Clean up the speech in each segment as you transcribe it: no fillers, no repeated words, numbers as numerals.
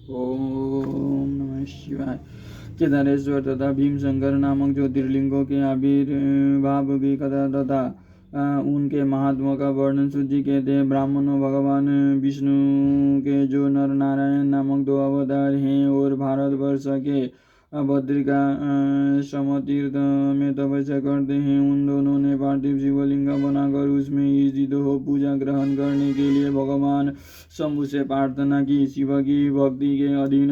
ओम नमः शिवाय। केदारेश्वर तथा भीमशंकर नामक ज्योतिर्लिंगों के आविर्भाव की कथा तथा उनके महात्मा का वर्णन सूची कहते हैं। ब्राह्मणों, भगवान विष्णु के जो नर नारायण नामक दो अवतार हैं और भारतवर्ष के बद्रिका समतीर्थ में तपस्या करते हैं, उन दोनों ने पार्थिव शिवलिंग बनाकर उसमें स्थित हो पूजा ग्रहण करने के लिए भगवान शंभु से प्रार्थना की। शिव की भक्ति के अधीन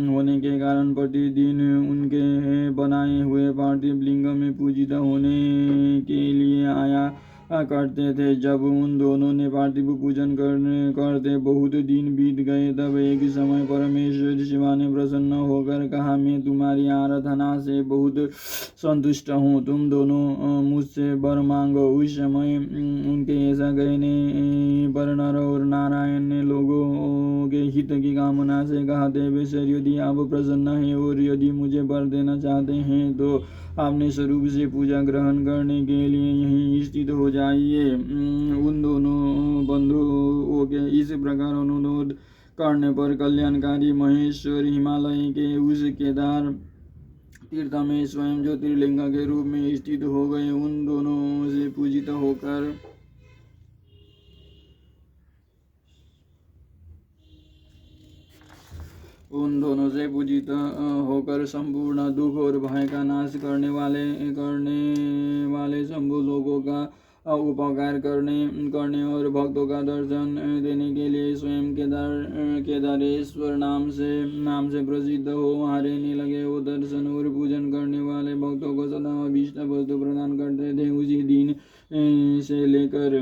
होने के कारण प्रतिदिन उनके बनाए हुए पार्थिव लिंग में पूजित होने के लिए आया करते थे। जब उन दोनों ने पार्थिव पूजन करते बहुत दिन बीत गए, तब एक समय परमेश्वर शिवा ने प्रसन्न होकर कहा, मैं तुम्हारी आराधना से बहुत संतुष्ट हूँ, तुम दोनों मुझसे वर मांगो। उस समय उनके ऐसा कहने पर नर और नारायण ने लोगों के हित की कामना से कहा, देवेश्वर, यदि आप प्रसन्न हैं और यदि मुझे वर देना चाहते हैं तो अपने स्वरूप से पूजा ग्रहण करने के लिए यहीं स्थित हो जाइए। उन दोनों बंधुओं के इस प्रकार अनुरोध करने पर कल्याणकारी महेश्वर हिमालय के उस केदार तीर्थ में स्वयं ज्योतिर्लिंग के रूप में स्थित हो गए। उन दोनों से पूजित होकर संपूर्ण दुख और भय का नाश करने वाले शंभु लोगों का उपकार करने और भक्तों का दर्शन देने के लिए स्वयं केदारेश्वर नाम से प्रसिद्ध हो वहाँ रहने लगे। वो दर्शन और पूजन करने वाले भक्तों को सदा अभीष्ट वस्तु प्रदान करते थे। उसी दिन से लेकर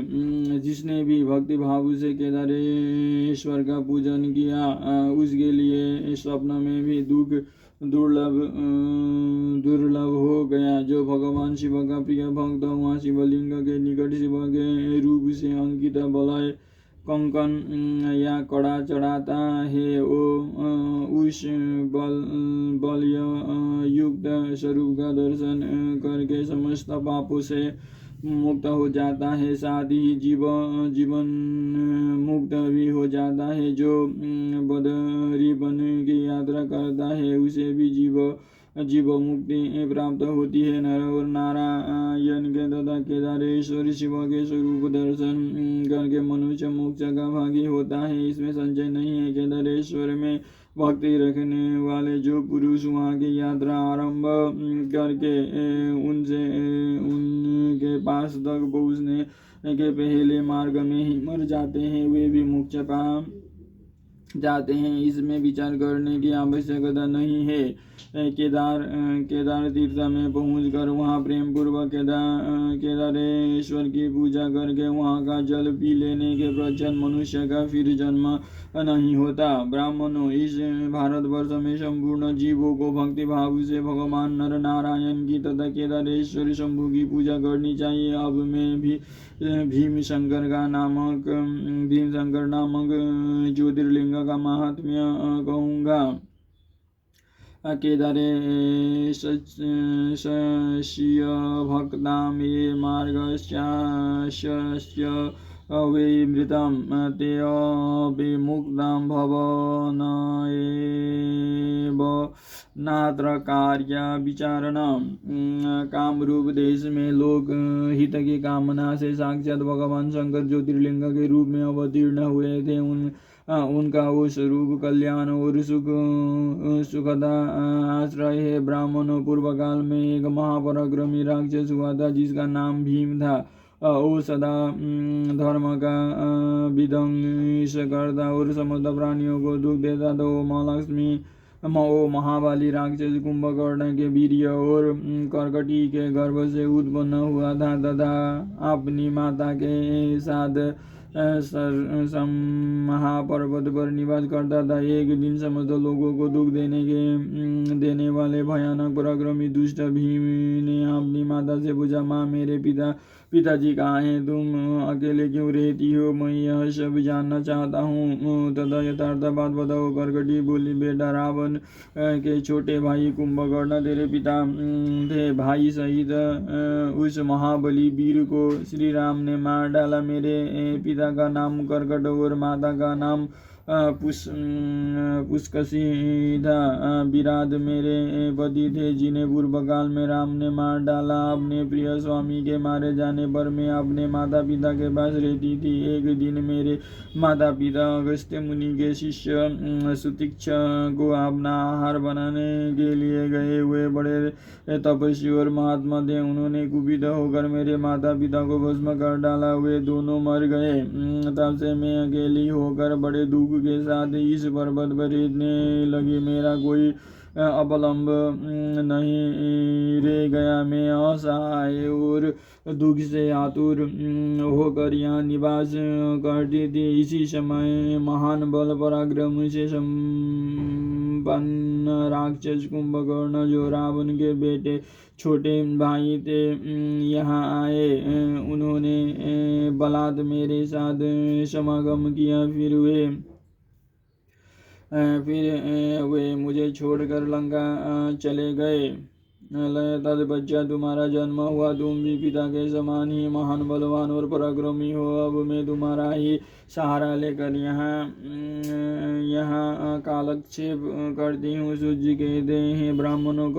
जिसने भी भक्ति भाव से केदारेश्वर का पूजन किया उसके लिए स्वप्न में भी दुख दुर्लभ हो गया। जो भगवान शिव का प्रिय भक्त वहाँ शिवलिंग के निकट शिव के रूप से अंकित बलय कंकन या कड़ा चढ़ाता है, वो उस बलय युक्त स्वरूप का दर्शन करके समस्त पापों से मुक्त हो जाता है, साथ ही जीवन मुक्त भी हो जाता है। जो बदरी बन की यात्रा करता है उसे भी जीव मुक्ति प्राप्त होती है। नर और नारायण के तथा केदारेश्वर शिव के स्वरूप दर्शन करके मनुष्य मोक्ष का भागी होता है, इसमें संशय नहीं है। केदारेश्वर में भक्ति रखने वाले जो पुरुष वहाँ की यात्रा आरंभ करके उनके पास तक पहुँचने के पहले मार्ग में ही मर जाते हैं, वे भी मोक्ष पा जाते हैं, इसमें विचार करने की आवश्यकता नहीं है। केदार तीर्थ में पहुंचकर वहां प्रेम पूर्वक केदारेश्वर की पूजा करके वहां का जल पी लेने के पश्चात मनुष्य का फिर जन्म नहीं होता। ब्राह्मणों, इस भारतवर्ष में संपूर्ण जीवों को भक्ति भाव से भगवान नर नारायण की तथा केदारेश्वर शंभु की पूजा करनी चाहिए। अब मैं भी भीमशंकर नामक ज्योतिर्लिंग का महात्म्य कहूँगा। केदारेशस्य भक्तां ये मार्गस्यास्य विमृतं ते विमुक्तं भवन एव नात्र कार्य विचारण। कामरूप देश में लोक हित की कामना से साक्षात भगवान शंकर ज्योतिर्लिंग के रूप में अवतीर्ण हुए थे। उनका वो स्वरूप कल्याण और सुखदा आश्रय है। ब्राह्मणों, पूर्व काल में एक महापराक्रमी राक्षस हुआ था जिसका नाम भीम था। वो सदा धर्म का विध्वंस करता और समस्त प्राणियों को दुख देता था। वो महाबली राक्षस कुंभकर्ण के वीर्य और कर्कटी के गर्भ से उत्पन्न हुआ था तथा अपनी माता के साथ महापर्वत पर निवास करता था। एक दिन समस्त लोगों को दुख देने वाले भयानक पराक्रमी दुष्ट भीम ने अपनी माता से पूछा, माँ, मेरे पिताजी कहाँ हैं? तुम अकेले क्यों रहती हो? मैं यह सब जानना चाहता हूँ तथा यथार्थ बात बताओ। कर्कटी बोली, बेटा, रावण के छोटे भाई कुंभकर्ण तेरे पिता थे। भाई सहित उस महाबली वीर को श्री राम ने मार डाला। मेरे पिता का नाम कर्कट और माता का नाम पुष्कसीधा विराट मेरे पति थे, जिन्हें पूर्वकाल में राम ने मार डाला। अपने प्रिय स्वामी के मारे जाने पर मैं अपने माता पिता के पास रहती थी। एक दिन मेरे माता पिता अगस्त्य मुनि के शिष्य सुतीक्ष को अपना आहार बनाने के लिए गए हुए बड़े तपस्वी और महात्मा थे। उन्होंने कुपित होकर मेरे माता पिता को भस्म कर डाला। वे दोनों मर गए। तब से मैं अकेली होकर बड़े दुख के साथ इस पर्वत पर रहने लगी। मेरा कोई अवलंब नहीं रह गया। मैं असहाय और दुख से आतुर होकर यहाँ निवास करती थी। इसी समय महान बल पराक्रम से संपन्न राक्षस कुंभकर्ण, जो रावण के बेटे छोटे भाई थे, यहाँ आए। उन्होंने बलात् मेरे साथ समागम किया। फिर वे मुझे छोड़कर लंका चले गए। तत्पश्चात तुम्हारा जन्म हुआ। तुम भी पिता के समान ही महान बलवान और पराक्रमी हो। अब मैं तुम्हारा ही सहारा लेकर यहाँ कालक्षेप करती हूँ। सूर्य कहते हैं, ब्राह्मणों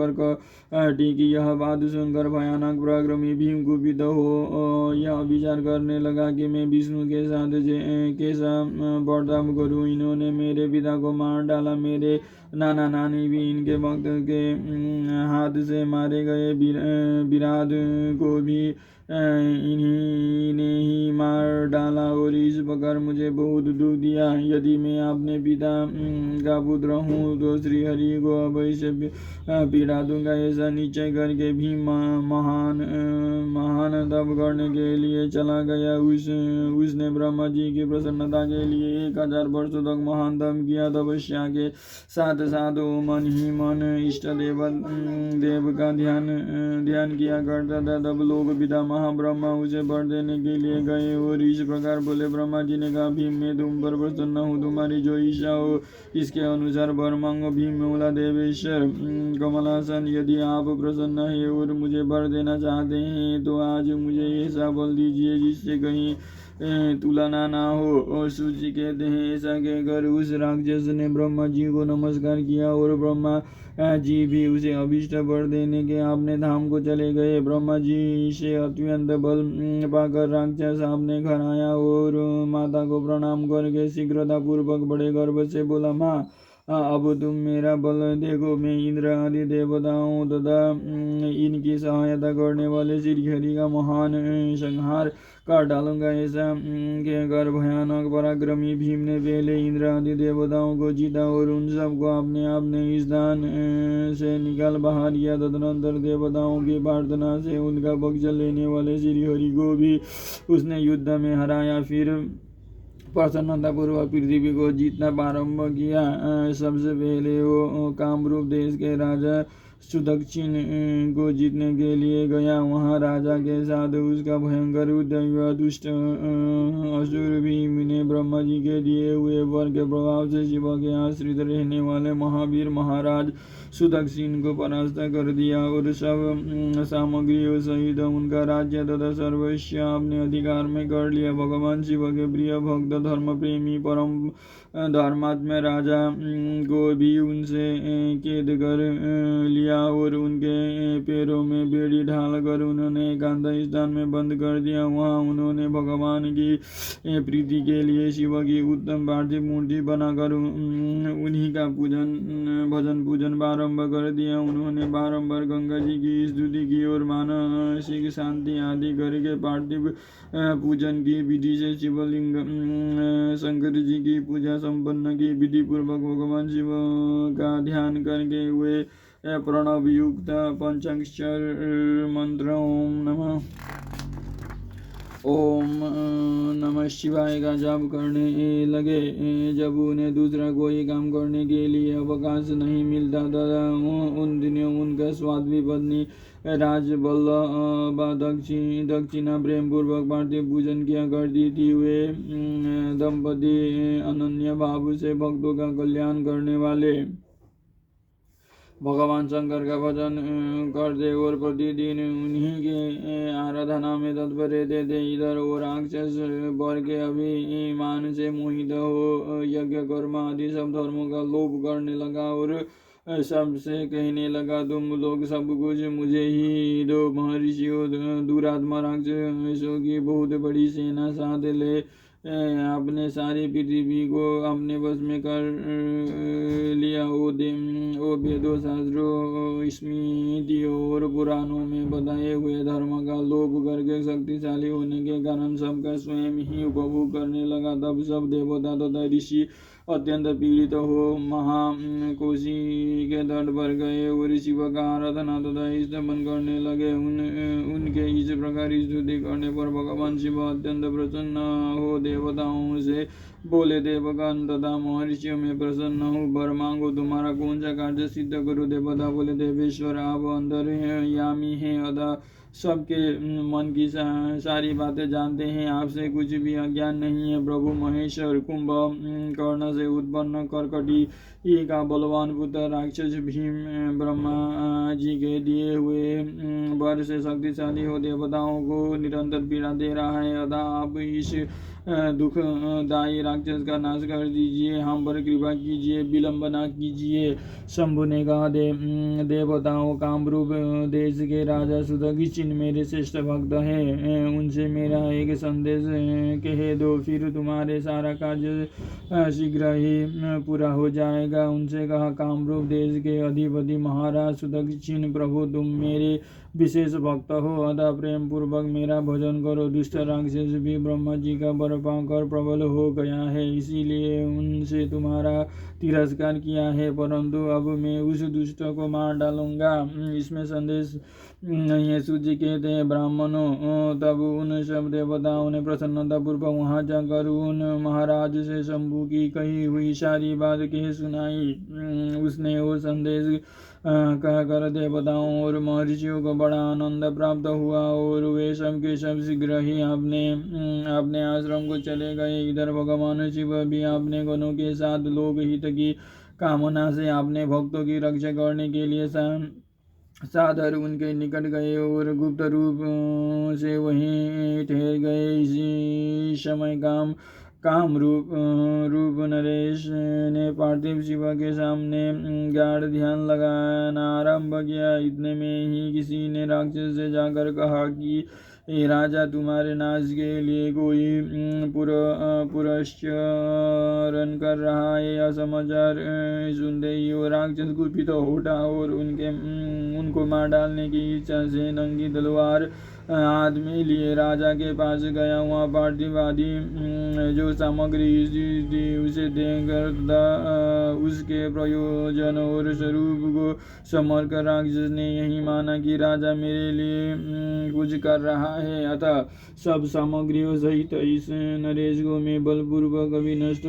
की यह बात सुनकर भयानक पराक्रमी भीम कुपित हो यह विचार करने लगा कि मैं विष्णु के साथ कैसा बर्ताव करूँ। इन्होंने मेरे पिता को मार डाला। मेरे नाना नानी भी इनके भक्त के हाथ से मारे गए। विराट को भी इन्हीं ने ही मार डाला और इस प्रकार मुझे बहुत दुख दिया। यदि मैं अपने पिता का पुत्र हूँ तो श्री हरि को अवश्य पीड़ा दूंगा। ऐसा निश्चय करके भी महान तप करने के लिए चला गया। उसने ब्रह्मा जी की प्रसन्नता के लिए 1000 वर्षों तक महान तप किया। तपस्या के साथ साथ वो मन ही मन इष्ट देव का ध्यान किया करता था। तब लोग पिता ब्रह्मा उसे वर देने के लिए गए और इस प्रकार बोले। ब्रह्मा जी ने कहा, भीम मैं तुम पर प्रसन्न हूँ। तुम्हारी जो इच्छा हो इसके अनुसार वर मांगो। भीम बोला, देवेश्वर कमलासन, यदि आप प्रसन्न है और मुझे वर देना चाहते हैं तो आज मुझे ऐसा बल दीजिए जिससे कहीं तुलना ना हो। और सूर्य कहते हैं, ऐसा कहकर उस राक्षस ने ब्रह्मा जी को नमस्कार किया और ब्रह्मा जी भी उसे अभीष्ट वर देने के अपने धाम को चले गए। ब्रह्मा जी से अत्यंत बल पाकर राक्षस आपने घर आया और माता को प्रणाम करके शीघ्रता पूर्वक बड़े गर्व से बोला, माँ अब तुम मेरा बल देखो। मैं इंद्र आदि देवताओं तथा इनकी सहायता करने वाले श्री हरि का महान संहार कर डालूंगा। ऐसा कहकर भयानक पराक्रमी भीम ने पहले इंद्र आदि देवताओं को जीता और उन सबको अपने इस स्थान से निकाल बाहर किया। तदनंतर देवताओं की प्रार्थना से उनका पक्ष लेने वाले श्री हरि को भी उसने युद्ध में हराया। फिर प्रसन्नता पूर्वक पृथ्वी को जीतना प्रारंभ किया। सबसे पहले वो कामरूप देश के राजा सुदक्षिण को जीतने के लिए गया। वहाँ राजा के साथ उसका भयंकर युद्ध हुआ। दुष्ट असुर भीम ने ब्रह्मा जी के दिए हुए वर के प्रभाव से शिव के आश्रित रहने वाले महावीर महाराज सुदक्षिण को परास्त कर दिया और सब सामग्रियों सहित उनका राज्य तथा सर्वस्व अपने अधिकार में कर लिया। भगवान शिव के प्रिय भक्त धर्म प्रेमी परम धर्मात्मा राजा को भी उनसे कैद कर लिया और उनके पैरों में बेड़ी ढाल कर उन्होंने एकांत स्थान में बंद कर दिया। वहाँ उन्होंने भगवान की प्रीति के लिए शिव की उत्तम पार्थिव मूर्ति बनाकर उन्हीं का भजन पूजन प्रारंभ कर दिया। उन्होंने बारंबार गंगा जी की स्तुति की और मानसिक शांति आदि करके पार्थिव पूजन की विधि से शिवलिंग शंकर जी की पूजा संपन्न की। विधि पूर्वक भगवान शिव का ध्यान करके हुए प्रणव युक्त पंचाक्षर मंत्र ओम नमः शिवाय का जाप करने लगे। जब उन्हें दूसरा कोई काम करने के लिए अवकाश नहीं मिलता था उन दिनों उनका स्वाध्वी पत्नी राजबल्लभा दक्षिणा प्रेम पूर्वक पार्थिव पूजन किया करती थी। वे दंपति अनन्य भाव से भक्तों का कल्याण करने वाले भगवान शंकर का भजन करते और प्रतिदिन उन्हीं के आराधना में तत्पर रहते थे। इधर वो राक्षस वर्ग के अभिमान से मोहित हो यज्ञ कर्म आदि सब धर्मों का लोभ करने लगा और सबसे कहने लगा, तुम लोग सब कुछ मुझे ही दो। महर्षियों दुरात्मा राक्षसों की बहुत बड़ी सेना साथ ले अपने सारी पृथ्वी को अपने वश में कर लिया। वो वेदों शास्त्रों स्मृतियों और पुराणों में बताए हुए धर्म का लोभ करके शक्तिशाली होने के कारण सबका स्वयं ही उपभोग करने लगा। तब सब देवता तथा ऋषि अत्यंत पीड़ित हो महाकोशी के तट पर गए और शिव का आराधना तथा स्तवन करने लगे। उनके इस प्रकार स्तुति करने पर भगवान शिव अत्यंत प्रसन्न हो देवताओं से बोले, देवगण तथा महर्षियों में प्रसन्न हूँ, वर मांगो, तुम्हारा कौन सा कार्य सिद्ध करो। देवता बोले, देवेश्वर आप अंतर्यामी हैं अतः सबके मन की सारी बातें जानते हैं, आपसे कुछ भी अज्ञान नहीं है। प्रभु महेश्वर कुंभ कर्ण से उत्पन्न करकटी का बलवान पुत्र राक्षस भीम ब्रह्मा जी के दिए हुए वर से शक्तिशाली हो देवताओं को निरंतर पीड़ा दे रहा है, अतः आप इस दुखदायी राक्षस का नाश कर दीजिए, हम पर कृपा कीजिए, विलंब न कीजिए। शंभु ने कहा, देवताओं कामरूप देश के राजा सुदक्षिण मेरे श्रेष्ठ भक्त हैं, उनसे मेरा एक संदेश कह दो, फिर तुम्हारे सारा कार्य शीघ्र ही पूरा हो जाएगा। उनसे कहा, कामरूप देश के अधिपति महाराज सुदक्षिण प्रभु, तुम मेरे विशेष भक्त हो, अतः प्रेम पूर्वक मेरा भजन करो। दुष्ट राक्षस भी ब्रह्मा जी का वर पाकर प्रबल हो गया है, इसीलिए उनसे तुम्हारा तिरस्कार किया है, परंतु अब मैं उस दुष्ट को मार डालूंगा, इसमें संदेश नहीं है। सूर्य कहते हैं, ब्राह्मणों तब उन सब देवताओं ने प्रसन्नता पूर्वक वहां जाकर उन महाराज से शंभु की कही हुई सारी बात कह सुनाई। उसने वो संदेश कहकर देवताओं और महर्षियों को बड़ा आनंद प्राप्त हुआ और वे सब के सब शीघ्र ही अपने आश्रम को चले गए। इधर भगवान शिव भी अपने गणों के साथ लोक हित की कामना से अपने भक्तों की रक्षा करने के लिए सादर उनके निकट गए और गुप्त रूप से वहीं ठहर गए। इसी समय काम रूप नरेश ने पार्थिव शिव के सामने गाढ़ ध्यान लगाना आरंभ किया। इतने में ही किसी ने राक्षस से जाकर कहा कि राजा, तुम्हारे नाश के लिए कोई पुरस्चरण कर रहा है। यह समाचार सुनते ही वो राक्षस कुपित हो उठा और उनको मार डालने की इच्छा से नंगी तलवार हाथ में लिए राजा के पास गया। वहाँ पार्थिव आदि जो सामग्री थी उसे देखकर उसके प्रयोजन और स्वरूप को समझकर राक्षस ने यही माना कि राजा मेरे लिए कुछ कर रहा है, अतः सब सामग्रियों सहित इस नरेश को मैं बलपूर्वक अभी नष्ट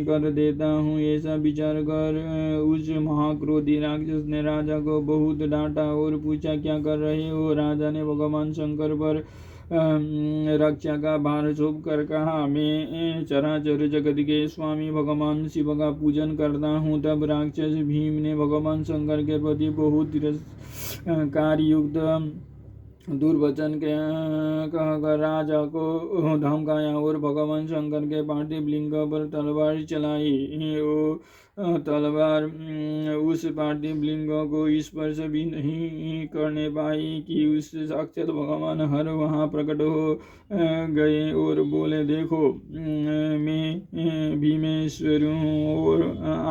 कर देता हूँ। ऐसा विचार कर उस महाक्रोधी राक्षस ने राजा को बहुत डांटा और पूछा, क्या कर रहे हो। राजा ने भगवान शंकर पर रक्षा का भार सौंप कर कहा, मैं चराचर जगत के स्वामी भगवान शिव का पूजन करता हूँ। तब राक्षस भीम ने भगवान शंकर के प्रति बहुत तिरस्कार युक्त दुर्वचन कहकर राजा को धमकाया और भगवान शंकर के पार्थिव लिंग पर तलवार चलाई। वो तलवार उस पार्थिव लिंग को स्पर्श भी नहीं करने पाई कि उससे साक्षात भगवान हर वहाँ प्रकट हो गए और बोले, देखो मैं भीमेश्वर हूँ और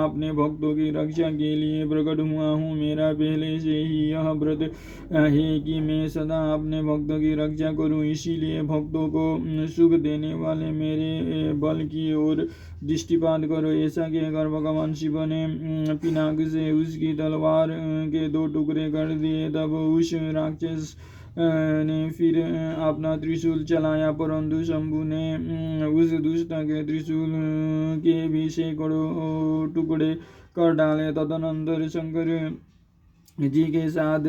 अपने भक्तों की रक्षा के लिए प्रकट हुआ हूँ। मेरा पहले से ही यह व्रत है कि मैं सदा अपने भक्तों की रक्षा करूं, इसीलिए भक्तों को सुख देने वाले मेरे बल की ओर दृष्टिपात करो। ऐसा कहकर भगवान शिव ने पिनाक से उसकी तलवार के 2 टुकड़े कर दिए। तब उस राक्षस ने फिर अपना त्रिशूल चलाया, परंतु शंभु ने उस दुष्ट के त्रिशूल के भी सैकड़ों टुकड़े कर डाले। तदनंतर शंकर जी के साथ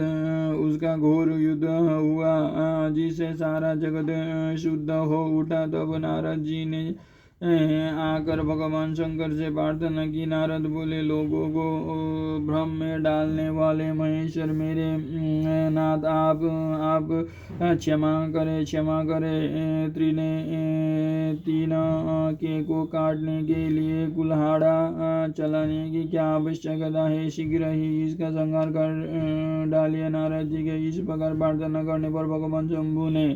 उसका घोर युद्ध हुआ, जिससे सारा जगत शुद्ध हो उठा। तब नारद जी ने आकर भगवान शंकर से प्रार्थना की। नारद बोले, लोगों को भ्रम में डालने वाले महेश्वर मेरे नाथ, आप क्षमा करे। तीन के को काटने के लिए कुल्हाड़ा चलाने की क्या आवश्यकता है? शीघ्र ही इसका संहार कर डालिए। नारद जी के इस प्रकार प्रार्थना करने पर भगवान शंभु ने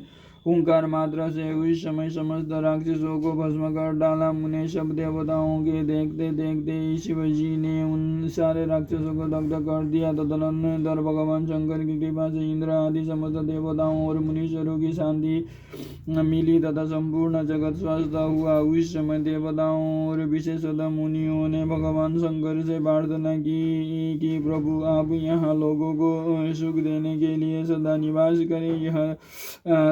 हुंकार मात्रा से उस समय समस्त राक्षसों को भस्म कर डाला। मुने सब देवताओं के देखते देखते शिव जी ने उन सारे राक्षसों को दग्ध कर दिया। तदनंतर भगवान शंकर की कृपा से इंद्र आदि समस्त देवताओं और मुनीश्वरों की शांति मिली तथा संपूर्ण जगत स्वस्थ हुआ। उस समय देवताओं और विशेषतः मुनियों ने भगवान शंकर से प्रार्थना की कि प्रभु आप यहाँ लोगों को सुख देने के लिए सदा निवास करें। यह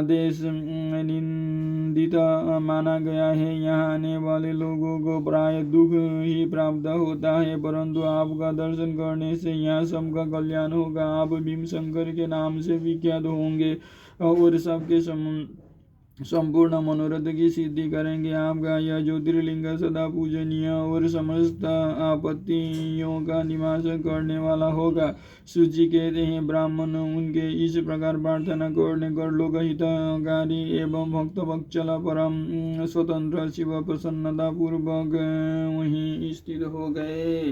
देश निंदित माना गया है, यहाँ आने वाले लोगों को प्राय दुख ही प्राप्त होता है, परंतु आपका दर्शन करने से यहाँ सबका कल्याण होगा। आप भीम शंकर के नाम से विख्यात होंगे और सबके संपूर्ण मनोरथ की सिद्धि करेंगे। आपका यह ज्योतिर्लिंग सदा पूजनीय और समस्त आपत्तियों का निवास करने वाला होगा। सूची कहते हैं, ब्राह्मण उनके इस प्रकार प्रार्थना करने कर लोक हितकारी एवं भक्त वत्सल परम स्वतंत्र शिव प्रसन्नता पूर्वक वहीं स्थित हो गए।